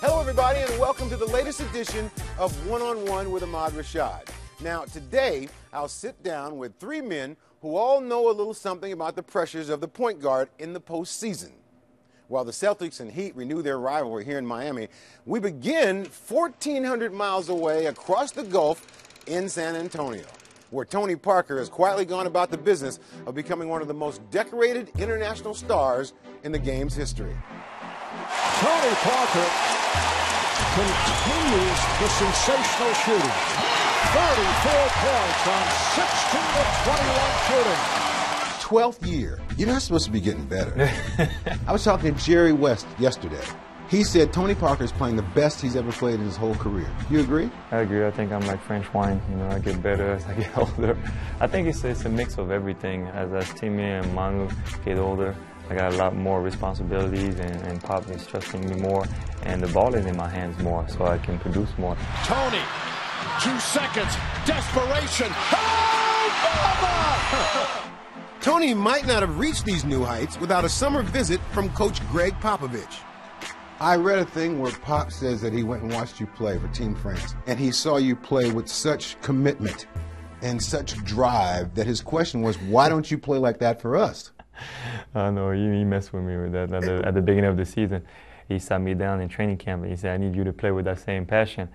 Hello, everybody, and welcome to the latest edition of One-on-One with Ahmad Rashad. Now, today, I'll sit down with three men who all know a little something about the pressures of the point guard in the postseason. While the Celtics and Heat renew their rivalry here in Miami, we begin 1,400 miles away across the Gulf in San Antonio, where Tony Parker has quietly gone about the business of becoming one of the most decorated international stars in the game's history. Tony Parker continues the sensational shooting. 34 points on 16 of 21 shooting. 12th year. You're not supposed to be getting better. I was talking to Jerry West yesterday. He said Tony Parker's playing the best he's ever played in his whole career. You agree? I agree. I think I'm like French wine. You know, I get better as I get older. I think it's a mix of everything. As Timmy and Manu get older, I got a lot more responsibilities, and Pop is trusting me more, and the ball is in my hands more, so I can produce more. Tony, 2 seconds, desperation. Oh, Tony might not have reached these new heights without a summer visit from Coach Greg Popovich. I read a thing where Pop says that he went and watched you play for Team France, and he saw you play with such commitment and such drive that his question was, why don't you play like that for us? I know, he messed with me with that at the beginning of the season. He sat me down in training camp and he said, I need you to play with that same passion.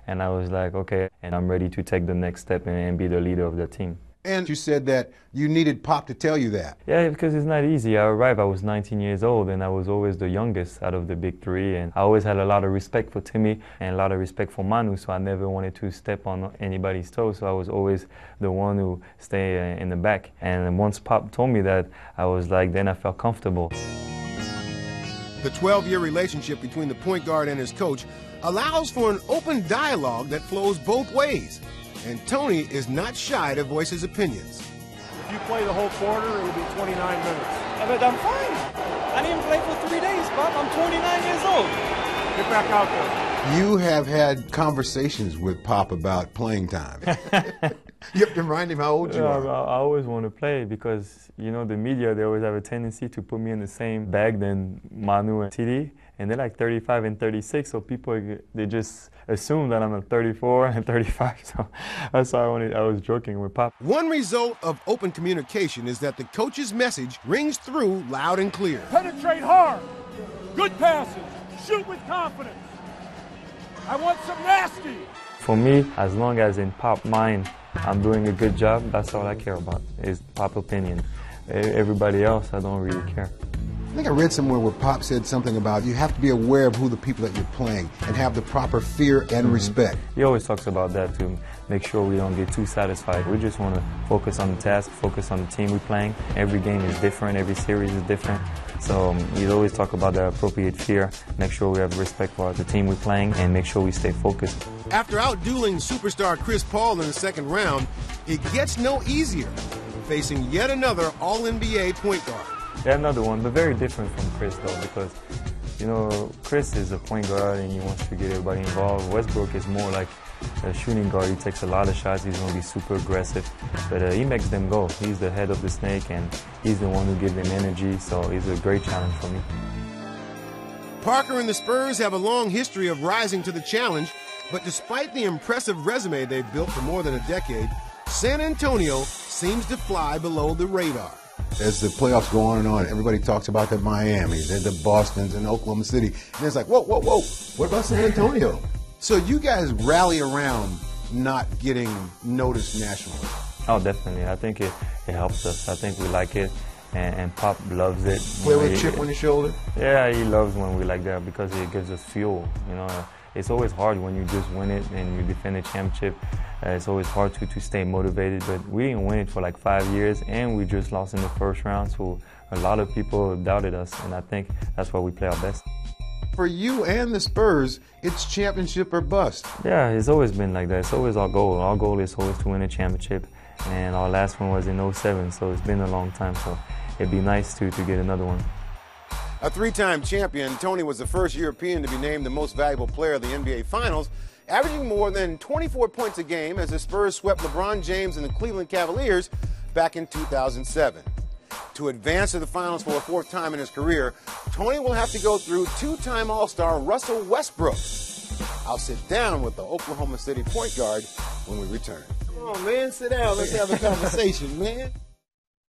And I was like, okay, and I'm ready to take the next step and be the leader of the team. And you said that you needed Pop to tell you that. Yeah, because it's not easy. I arrived, I was 19 years old, and I was always the youngest out of the big three. And I always had a lot of respect for Timmy and a lot of respect for Manu, so I never wanted to step on anybody's toes. So I was always the one who stayed in the back. And once Pop told me that, I was like, then I felt comfortable. The 12-year relationship between the point guard and his coach allows for an open dialogue that flows both ways. And Tony is not shy to voice his opinions. If you play the whole quarter, it'll be 29 minutes. But I'm fine. I didn't play for 3 days, Bob. I'm 29 years old. Get back out there. You have had conversations with Pop about playing time. You have to remind him how old you are. I always want to play because, you know, the media, they always have a tendency to put me in the same bag than Manu and TD. And they're like 35 and 36, so people, they just assume that I'm at 34 and 35. So that's why I was joking with Pop. One result of open communication is that the coach's message rings through loud and clear. Penetrate hard. Good passes. Shoot with confidence. I want some nasty. For me, as long as in Pop's mind I'm doing a good job, that's all I care about, is Pop's opinion. Everybody else, I don't really care. I think I read somewhere where Pop said something about you have to be aware of who the people that you're playing and have the proper fear and respect. He always talks about that to make sure we don't get too satisfied. We just want to focus on the task, focus on the team we're playing. Every game is different, every series is different. So he's always talk about the appropriate fear, make sure we have respect for the team we're playing, and make sure we stay focused. After outdueling superstar Chris Paul in the second round, it gets no easier, facing yet another All-NBA point guard. Yeah, another one, but very different from Chris, though, because, you know, Chris is a point guard and he wants to get everybody involved. Westbrook is more like a shooting guard. He takes a lot of shots. He's going to be super aggressive, but he makes them go. He's the head of the snake, and he's the one who gives them energy, so he's a great challenge for me. Parker and the Spurs have a long history of rising to the challenge, but despite the impressive resume they've built for more than a decade, San Antonio seems to fly below the radar. As the playoffs go on and on, everybody talks about the Miamis and the Bostons and Oklahoma City. And it's like, whoa, whoa, whoa, what about San Antonio? So you guys rally around not getting noticed nationally. Oh, definitely. I think it helps us. I think we like it, and Pop loves it. Play with a chip on your shoulder? Yeah, he loves when we like that because it gives us fuel, you know. It's always hard when you just win it and you defend a championship. It's always hard to stay motivated, but we didn't win it for like 5 years, and we just lost in the first round, so a lot of people doubted us, and I think that's why we play our best. For you and the Spurs, it's championship or bust. Yeah, it's always been like that. It's always our goal. Our goal is always to win a championship, and our last one was in '07, so it's been a long time, so it'd be nice to get another one. A three-time champion, Tony was the first European to be named the most valuable player of the NBA Finals, averaging more than 24 points a game as the Spurs swept LeBron James and the Cleveland Cavaliers back in 2007. To advance to the finals for a fourth time in his career, Tony will have to go through two-time All-Star Russell Westbrook. I'll sit down with the Oklahoma City point guard when we return. Come on, man, sit down. Let's have a conversation, man.